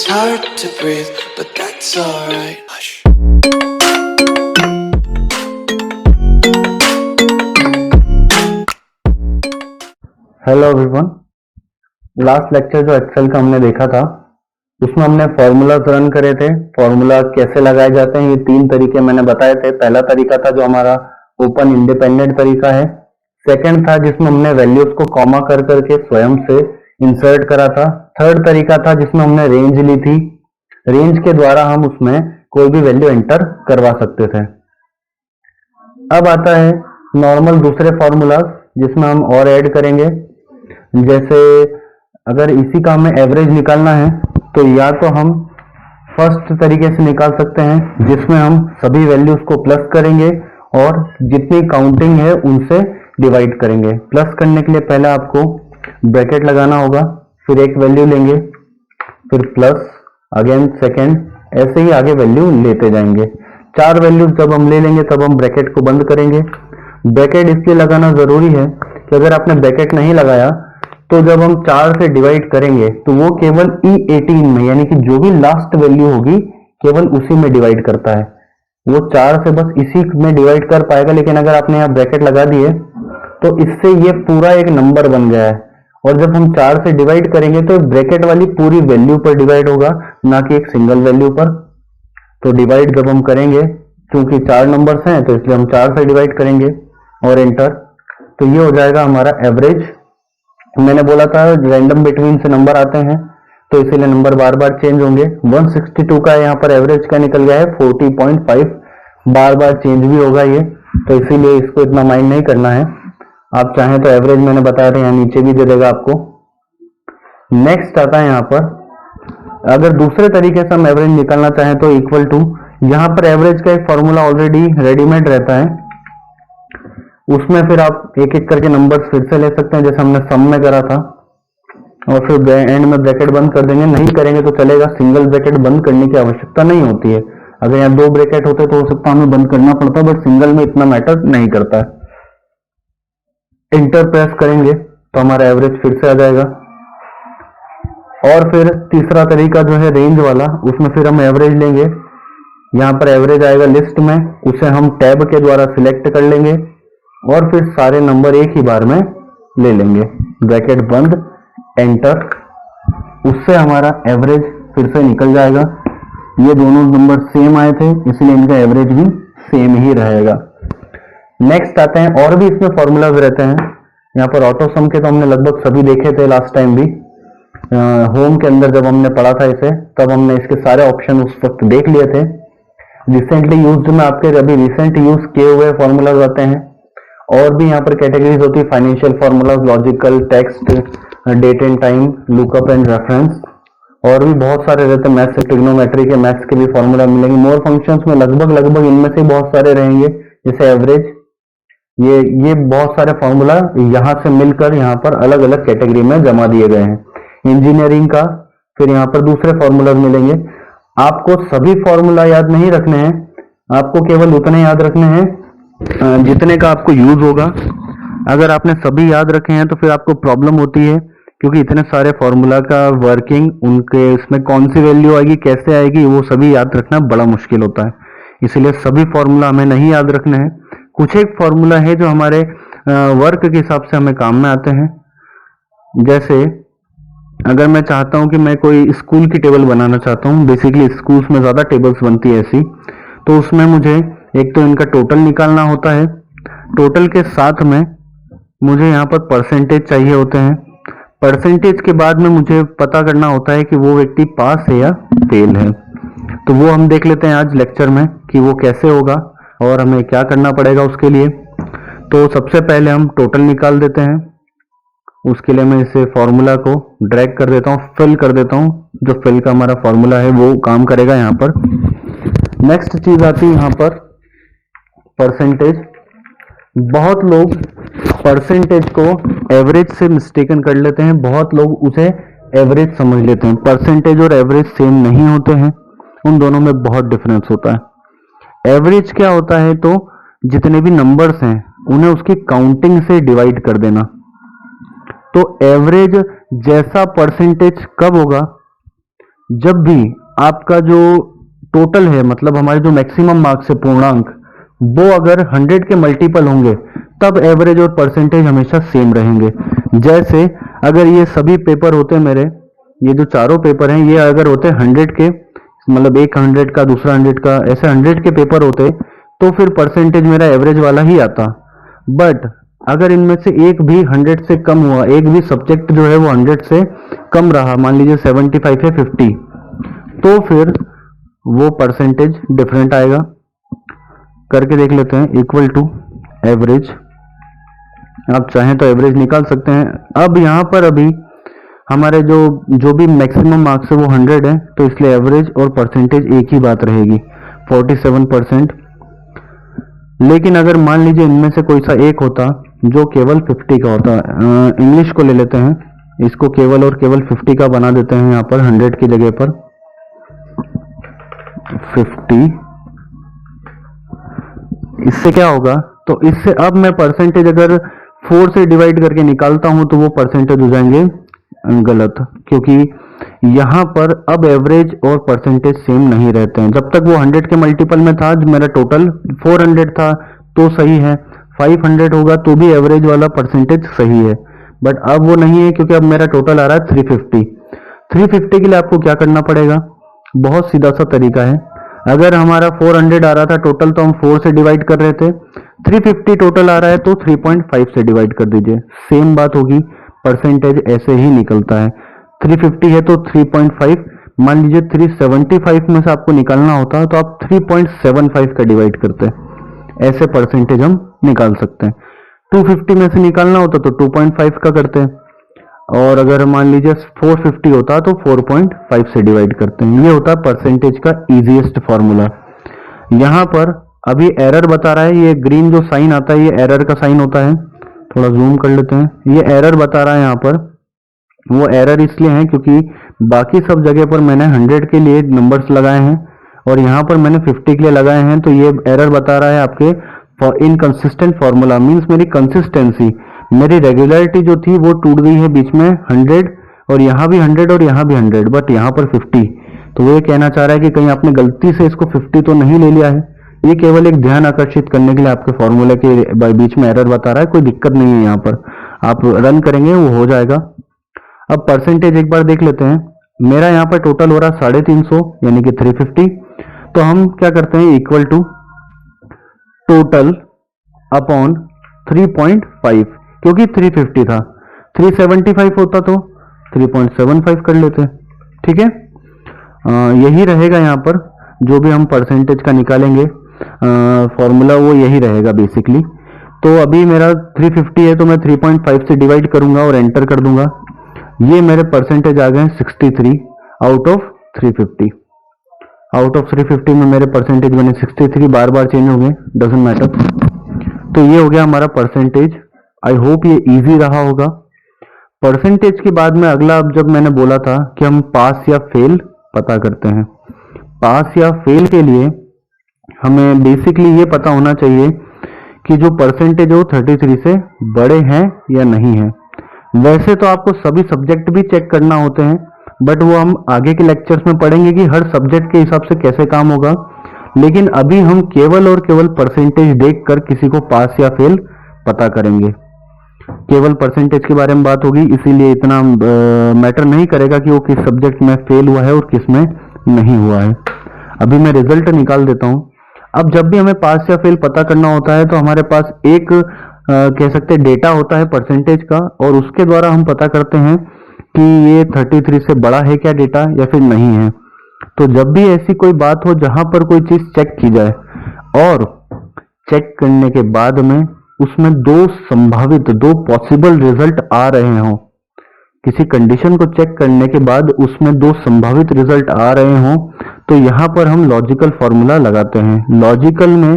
It's hard to breathe, but that's alright. Hush. Hello everyone, last lecture जो Excel का हमने देखा था उसमें हमने फॉर्मूला रन करे थे। फॉर्मूला कैसे लगाए जाते हैं ये तीन तरीके मैंने बताए थे। पहला तरीका था जो हमारा ओपन इंडिपेंडेंट तरीका है। सेकंड था जिसमें हमने वैल्यूज को कॉमा कर करके स्वयं से इंसर्ट करा था। थर्ड तरीका था जिसमें हमने रेंज ली थी, रेंज के द्वारा हम उसमें कोई भी वैल्यू एंटर करवा सकते थे। अब आता है नॉर्मल दूसरे फॉर्मूला जिसमें हम और ऐड करेंगे। जैसे अगर इसी का हमें एवरेज निकालना है तो या तो हम फर्स्ट तरीके से निकाल सकते हैं जिसमें हम सभी वैल्यूज को प्लस करेंगे और जितनी काउंटिंग है उनसे डिवाइड करेंगे। प्लस करने के लिए पहले आपको ब्रैकेट लगाना होगा, फिर एक वैल्यू लेंगे, फिर प्लस, अगेन सेकेंड, ऐसे ही आगे वैल्यू लेते जाएंगे। चार वैल्यू जब हम ले लेंगे तब हम ब्रैकेट को बंद करेंगे। ब्रैकेट इसलिए लगाना जरूरी है कि अगर आपने ब्रैकेट नहीं लगाया तो जब हम 4 से डिवाइड करेंगे तो वो केवल E18 में, यानी कि जो भी लास्ट वैल्यू होगी केवल उसी में डिवाइड करता है। वो 4 से बस इसी में डिवाइड कर पाएगा। लेकिन अगर आपने यहाँ ब्रैकेट लगा दिए तो इससे ये पूरा एक नंबर बन गया है और जब हम 4 से डिवाइड करेंगे तो ब्रैकेट वाली पूरी वैल्यू पर डिवाइड होगा, ना कि एक सिंगल वैल्यू पर। तो डिवाइड जब हम करेंगे, क्योंकि 4 नंबर्स हैं तो इसलिए हम 4 से डिवाइड करेंगे और एंटर, तो ये हो जाएगा हमारा एवरेज। मैंने बोला था रैंडम बिटवीन से नंबर आते हैं तो इसीलिए नंबर बार बार चेंज होंगे। 162 का यहाँ पर एवरेज का निकल गया है 40.5, बार बार चेंज भी होगा ये, तो इसीलिए इसको इतना माइंड नहीं करना है। आप चाहें तो एवरेज मैंने बताया था यहाँ नीचे भी दे देगा आपको। नेक्स्ट आता है यहाँ पर, अगर दूसरे तरीके से हम एवरेज निकालना चाहें तो इक्वल टू, यहाँ पर एवरेज का एक फॉर्मूला ऑलरेडी रेडीमेड रहता है, उसमें फिर आप एक एक करके नंबर फिर से ले सकते हैं जैसे हमने सम में करा था, और फिर एंड में ब्रैकेट बंद कर देंगे। नहीं करेंगे तो चलेगा, सिंगल ब्रैकेट बंद करने की आवश्यकता नहीं होती है। अगर यहाँ 2 ब्रैकेट होते तो हो सकता है हमें बंद करना पड़ता, बट सिंगल में इतना मैटर नहीं करता है। इंटर प्रेस करेंगे तो हमारा एवरेज फिर से आ जाएगा। और फिर तीसरा तरीका जो है रेंज वाला, उसमें फिर हम एवरेज लेंगे। यहाँ पर एवरेज आएगा लिस्ट में, उसे हम टैब के द्वारा सिलेक्ट कर लेंगे और फिर सारे नंबर एक ही बार में ले लेंगे, ब्रैकेट बंद, एंटर। उससे हमारा एवरेज फिर से निकल जाएगा। ये दोनों नंबर सेम आए थे इसलिए इनका एवरेज भी सेम ही रहेगा। नेक्स्ट आते हैं, और भी इसमें फॉर्मूलाज रहते हैं। यहाँ पर ऑटो सम के तो हमने लगभग सभी देखे थे लास्ट टाइम भी, होम के अंदर जब हमने पढ़ा था इसे तब हमने इसके सारे ऑप्शन उस वक्त देख लिए थे। रिसेंटली यूज्ड में आपके अभी रिसेंट यूज किए हुए फॉर्मूलाज आते हैं। और भी यहाँ पर कैटेगरीज होती है, financial formulas, logical, text, date and time, lookup and reference, और भी बहुत सारे रहते हैं। मैथ्स, ट्रिग्नोमेट्री के मैथ्स के भी फॉर्मूला मिलेंगे। मोर फंक्शंस में लगभग इनमें से बहुत सारे रहेंगे, जैसे एवरेज, ये बहुत सारे फॉर्मूला यहाँ से मिलकर यहाँ पर अलग अलग कैटेगरी में जमा दिए गए हैं। इंजीनियरिंग का फिर यहाँ पर दूसरे फॉर्मूलाज मिलेंगे। आपको सभी फॉर्मूला याद नहीं रखने हैं, आपको केवल उतने याद रखने हैं जितने का आपको यूज होगा। अगर आपने सभी याद रखे हैं तो फिर आपको प्रॉब्लम होती है, क्योंकि इतने सारे फॉर्मूला का वर्किंग, उनके इसमें कौन सी वैल्यू आएगी, कैसे आएगी, वो सभी याद रखना बड़ा मुश्किल होता है। इसलिए सभी फॉर्मूला हमें नहीं याद रखने हैं। कुछ एक फॉर्मूला है जो हमारे वर्क के हिसाब से हमें काम में आते हैं। जैसे अगर मैं चाहता हूं कि मैं कोई स्कूल की टेबल बनाना चाहता हूं, बेसिकली स्कूल्स में ज्यादा टेबल्स बनती है ऐसी, तो उसमें मुझे एक तो इनका टोटल निकालना होता है, टोटल के साथ में मुझे यहाँ पर परसेंटेज चाहिए होते हैं। परसेंटेज के बाद में मुझे पता करना होता है कि वो व्यक्ति पास है या फेल है। तो वो हम देख लेते हैं आज लेक्चर में कि वो कैसे होगा और हमें क्या करना पड़ेगा उसके लिए। तो सबसे पहले हम टोटल निकाल देते हैं। उसके लिए मैं इसे फॉर्मूला को ड्रैग कर देता हूँ, फिल कर देता हूँ। जो फिल का हमारा फॉर्मूला है वो काम करेगा यहाँ पर। नेक्स्ट चीज आती है यहाँ पर परसेंटेज। बहुत लोग परसेंटेज को एवरेज से मिस्टेकन कर लेते हैं, बहुत लोग उसे एवरेज समझ लेते हैं। परसेंटेज और एवरेज सेम नहीं होते हैं, उन दोनों में बहुत डिफरेंस होता है। एवरेज क्या होता है, तो जितने भी नंबर्स हैं उन्हें उसकी काउंटिंग से डिवाइड कर देना। तो एवरेज जैसा परसेंटेज कब होगा, जब भी आपका जो टोटल है, मतलब हमारे जो मैक्सिमम मार्क्स है पूर्णांक, वो अगर 100 के मल्टीपल होंगे तब एवरेज और परसेंटेज हमेशा सेम रहेंगे। जैसे अगर ये सभी पेपर होते मेरे, ये जो चारों पेपर हैं ये अगर होते 100 के, मतलब एक 100 का दूसरा 100 का, ऐसे 100 के पेपर होते तो फिर परसेंटेज मेरा एवरेज वाला ही आता। बट अगर इनमें से एक भी 100 से कम हुआ, एक भी सब्जेक्ट जो है वो 100 से कम रहा, मान लीजिए 75 या 50, तो फिर वो परसेंटेज डिफरेंट आएगा। करके देख लेते हैं। इक्वल टू एवरेज, आप चाहें तो एवरेज निकाल सकते हैं। अब यहाँ पर अभी हमारे जो जो भी मैक्सिमम मार्क्स है वो 100 है, तो इसलिए एवरेज और परसेंटेज एक ही बात रहेगी, 47%। लेकिन अगर मान लीजिए इनमें से कोई सा एक होता जो केवल 50 का होता, इंग्लिश को ले लेते हैं, इसको केवल और केवल 50 का बना देते हैं यहाँ पर 100 की जगह पर 50। इससे क्या होगा, तो इससे अब मैं परसेंटेज अगर 4 से डिवाइड करके निकालता हूं तो वो परसेंटेज हो जाएंगे गलत, क्योंकि यहां पर अब एवरेज और परसेंटेज सेम नहीं रहते हैं। जब तक वो 100 के मल्टीपल में था, मेरा टोटल 400 था तो सही है, 500 होगा तो भी एवरेज वाला परसेंटेज सही है। बट अब वो नहीं है, क्योंकि अब मेरा टोटल आ रहा है 350। 350 के लिए आपको क्या करना पड़ेगा, बहुत सीधा सा तरीका है। अगर हमारा 400 आ रहा था टोटल तो हम 4 से डिवाइड कर रहे थे, 350 टोटल आ रहा है तो 3.5 से डिवाइड कर दीजिए, सेम बात होगी, परसेंटेज ऐसे ही निकलता है। 350 है तो 3.5, मान लीजिए 375 में से आपको निकालना होता है तो आप 3.75 का डिवाइड करते हैं, ऐसे परसेंटेज हम निकाल सकते हैं। 250 में से निकालना होता तो 2.5 का करते हैं, और अगर मान लीजिए 450 होता तो 4.5 से डिवाइड करते हैं। ये होता है परसेंटेज का इजीएस्ट फॉर्मूला। यहाँ पर अभी एरर बता रहा है, ये ग्रीन जो साइन आता है ये एरर का साइन होता है, थोड़ा जूम कर लेते हैं। ये एरर बता रहा है यहाँ पर, वो एरर इसलिए है क्योंकि बाकी सब जगह पर मैंने 100 के लिए नंबर्स लगाए हैं और यहाँ पर मैंने 50 के लिए लगाए हैं, तो ये एरर बता रहा है आपके इनकंसिस्टेंट फॉर्मूला। मीन्स मेरी कंसिस्टेंसी, मेरी रेगुलरिटी जो थी वो टूट गई है बीच में, 100 और यहाँ भी 100 और यहाँ भी 100, बट यहाँ पर 50। तो वो ये कहना चाह रहा है कि कहीं आपने गलती से इसको 50 तो नहीं ले लिया है। ये केवल एक ध्यान आकर्षित करने के लिए आपके फॉर्मूले के बीच में एरर बता रहा है, कोई दिक्कत नहीं है। यहाँ पर आप रन करेंगे वो हो जाएगा। अब परसेंटेज एक बार देख लेते हैं। मेरा यहाँ पर टोटल हो रहा है 350 यानी कि 350। तो हम क्या करते हैं, इक्वल टू टोटल अपॉन 3.5, क्योंकि 350 था, 375 होता तो 3.75 कर लेते। ठीक है, यही रहेगा यहाँ पर जो भी हम परसेंटेज का निकालेंगे फॉर्मूला, वो यही रहेगा बेसिकली। तो अभी मेरा 350 है तो मैं 3.5 से डिवाइड करूंगा और एंटर कर दूंगा। ये मेरे परसेंटेज आ गए 63 आउट ऑफ 350। आउट ऑफ 350 में मेरे परसेंटेज बने 63, बार बार चेंज हो गए, डजंट मैटर। तो ये हो गया हमारा परसेंटेज। आई होप ये इजी रहा होगा। परसेंटेज के बाद में अगला, अब जब मैंने बोला था कि हम पास या फेल पता करते हैं, पास या फेल के लिए हमें बेसिकली ये पता होना चाहिए कि जो परसेंटेज है वो 33 से बड़े हैं या नहीं है। वैसे तो आपको सभी सब्जेक्ट भी चेक करना होते हैं, बट वो हम आगे के लेक्चर्स में पढ़ेंगे कि हर सब्जेक्ट के हिसाब से कैसे काम होगा। लेकिन अभी हम केवल और केवल परसेंटेज देखकर किसी को पास या फेल पता करेंगे। केवल परसेंटेज के बारे में बात होगी, इसीलिए इतना मैटर नहीं करेगा कि वो किस सब्जेक्ट में फेल हुआ है और किस में नहीं हुआ है। अभी मैं रिजल्ट निकाल देता हूं। अब जब भी हमें पास या फेल पता करना होता है तो हमारे पास एक कह सकते हैं डेटा होता है परसेंटेज का, और उसके द्वारा हम पता करते हैं कि ये 33 से बड़ा है क्या डेटा या फिर नहीं है। तो जब भी ऐसी कोई बात हो जहां पर कोई चीज चेक की जाए और चेक करने के बाद में उसमें दो पॉसिबल रिजल्ट आ रहे हों, किसी कंडीशन को चेक करने के बाद उसमें दो संभावित रिजल्ट आ रहे हों, तो यहां पर हम लॉजिकल फॉर्मूला लगाते हैं। लॉजिकल में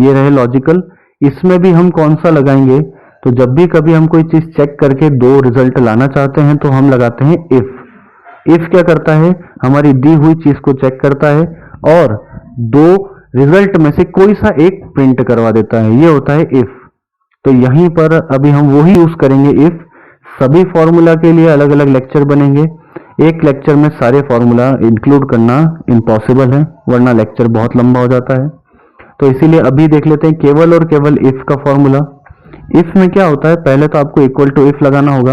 ये रहे लॉजिकल, इसमें भी हम कौन सा लगाएंगे, तो जब भी कभी हम कोई चीज चेक करके दो रिजल्ट लाना चाहते हैं तो हम लगाते हैं इफ। इफ क्या करता है, हमारी दी हुई चीज को चेक करता है और दो रिजल्ट में से कोई सा एक प्रिंट करवा देता है, ये होता है इफ। तो यहीं पर अभी हम वही यूज करेंगे इफ। सभी फॉर्मूला के लिए अलग अलग लेक्चर बनेंगे, एक लेक्चर में सारे फॉर्मूला इंक्लूड करना इम्पॉसिबल है, वरना लेक्चर बहुत लंबा हो जाता है। तो इसीलिए अभी देख लेते हैं केवल और केवल इफ का फॉर्मूला। इफ में क्या होता है, पहले तो आपको इक्वल टू इफ लगाना होगा।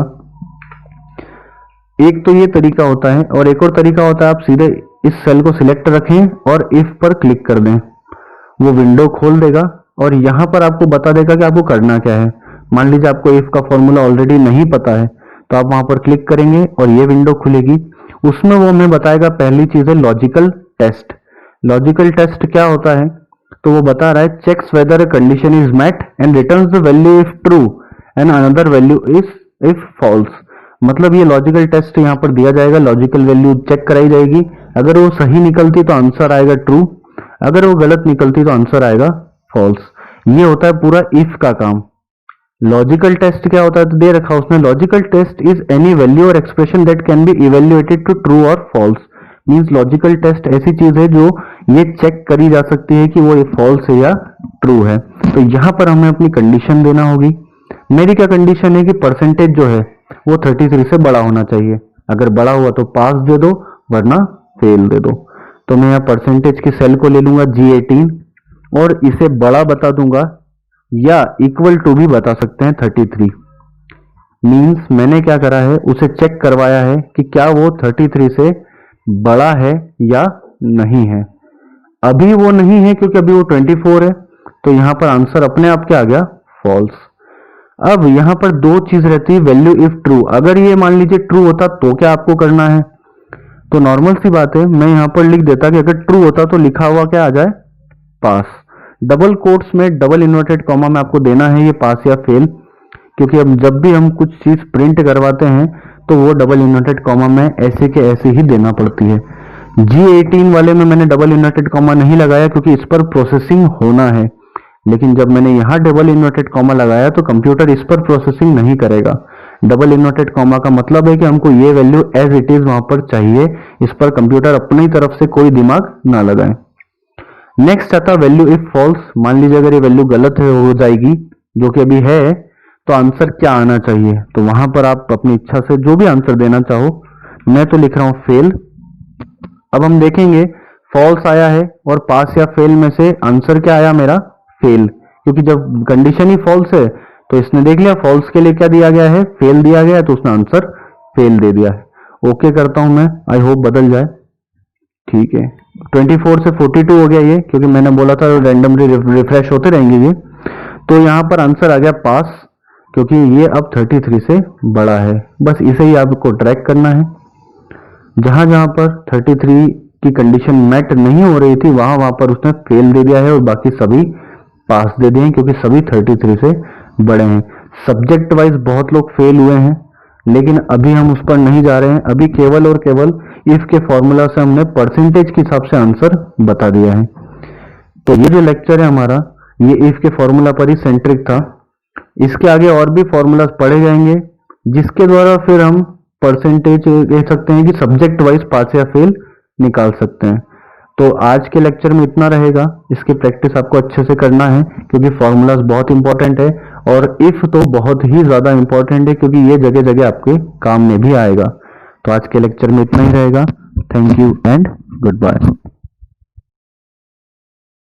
एक तो ये तरीका होता है, और एक और तरीका होता है आप सीधे इस सेल को सिलेक्ट रखें और इफ पर क्लिक कर दें, वो विंडो खोल देगा और यहां पर आपको बता देगा कि आपको करना क्या है। मान लीजिए आपको इफ का फॉर्मूला ऑलरेडी नहीं पता है, तो आप वहां पर क्लिक करेंगे और ये विंडो खुलेगी। उसमें वो हमें बताएगा, पहली चीज है लॉजिकल टेस्ट। लॉजिकल टेस्ट क्या होता है, तो वो बता रहा है checks whether a condition is met and returns the value if true and another value is if false. मतलब ये लॉजिकल टेस्ट यहाँ पर दिया जाएगा, लॉजिकल वैल्यू चेक कराई जाएगी। अगर वो सही निकलती तो आंसर आएगा ट्रू, अगर वो गलत निकलती तो आंसर आएगा फॉल्स। ये होता है पूरा इफ का काम। लॉजिकल टेस्ट क्या होता है, तो दे रखा उसमें logical test is any value or expression that can be evaluated to true or false. Means logical test ऐसी चीज है जो ये चेक करी जा सकती है कि वो फॉल्स है या ट्रू है। तो यहां पर हमें अपनी कंडीशन देना होगी। मेरी क्या कंडीशन है कि परसेंटेज जो है वो 33 से बड़ा होना चाहिए। अगर बड़ा हुआ तो पास दे दो, वरना फेल दे दो। तो मैं यहाँ परसेंटेज की सेल को ले लूंगा G18 और इसे बड़ा बता दूंगा, या इक्वल टू भी बता सकते हैं 33। मींस मैंने क्या करा है, उसे चेक करवाया है कि क्या वो 33 से बड़ा है या नहीं है। अभी वो नहीं है क्योंकि अभी वो 24 है, तो यहां पर आंसर अपने आप क्या आ गया, फॉल्स। अब यहां पर दो चीज रहती है, वैल्यू इफ ट्रू। अगर ये मान लीजिए ट्रू होता तो क्या आपको करना है, तो नॉर्मल सी बात है, मैं यहां पर लिख देता कि अगर ट्रू होता तो लिखा हुआ क्या आ जाए, पास। डबल कोट्स में डबल इन्वर्टेड कॉमा में आपको देना है ये पास या फेल, क्योंकि अब जब भी हम कुछ चीज प्रिंट करवाते हैं तो वो डबल इन्वर्टेड कॉमा में ऐसे के ऐसे ही देना पड़ती है। G18 वाले में मैंने डबल इन्वर्टेड कॉमा नहीं लगाया क्योंकि इस पर प्रोसेसिंग होना है, लेकिन जब मैंने यहां डबल इन्वर्टेड कॉमा लगाया तो कंप्यूटर इस पर प्रोसेसिंग नहीं करेगा। डबल इन्वर्टेड कॉमा का मतलब है कि हमको ये वैल्यू एज इट इज वहां पर चाहिए, इस पर कंप्यूटर अपनी तरफ से कोई दिमाग ना लगाए। नेक्स्ट आता वैल्यू इफ फॉल्स। मान लीजिए अगर ये वैल्यू गलत है हो जाएगी, जो कि अभी है, तो आंसर क्या आना चाहिए, तो वहां पर आप अपनी इच्छा से जो भी आंसर देना चाहो। मैं तो लिख रहा हूं फेल। अब हम देखेंगे फॉल्स आया है और पास या फेल में से आंसर क्या आया मेरा, फेल, क्योंकि जब कंडीशन ही फॉल्स है तो इसने देख लिया फॉल्स के लिए क्या दिया गया है, फेल दिया गया है, तो उसने आंसर फेल दे दिया है। ओके करता हूं मैं, आई होप बदल जाए। ठीक है, 24 से 42 हो गया ये, क्योंकि मैंने बोला था रैंडमली रिफ्रेश होते रहेंगे ये। तो यहां पर आंसर आ गया पास, क्योंकि ये अब 33 से बड़ा है। बस इसे ही आपको ट्रैक करना है। जहां जहां पर 33 की कंडीशन मैट नहीं हो रही थी वहां वहां पर उसने फेल दे दिया है और बाकी सभी पास दे दिए हैं, क्योंकि सभी 33 से बड़े हैं। सब्जेक्ट वाइज बहुत लोग फेल हुए हैं, लेकिन अभी हम उस पर नहीं जा रहे हैं। अभी केवल और केवल इफ के फॉर्मूला से हमने परसेंटेज के हिसाब से आंसर बता दिया है। तो ये जो लेक्चर है हमारा, ये इफ के फॉर्मूला पर ही सेंट्रिक था। इसके आगे और भी फॉर्मूलाज पढ़े जाएंगे, जिसके द्वारा फिर हम परसेंटेज कह सकते हैं कि सब्जेक्ट वाइज पास या फेल निकाल सकते हैं। तो आज के लेक्चर में इतना रहेगा। इसकी प्रैक्टिस आपको अच्छे से करना है, क्योंकि फॉर्मूलाज बहुत इंपॉर्टेंट है, और इफ तो बहुत ही ज्यादा इंपॉर्टेंट है, क्योंकि ये जगह जगह आपके काम में भी आएगा। तो आज के लेक्चर में इतना ही रहेगा। Thank you and good bye.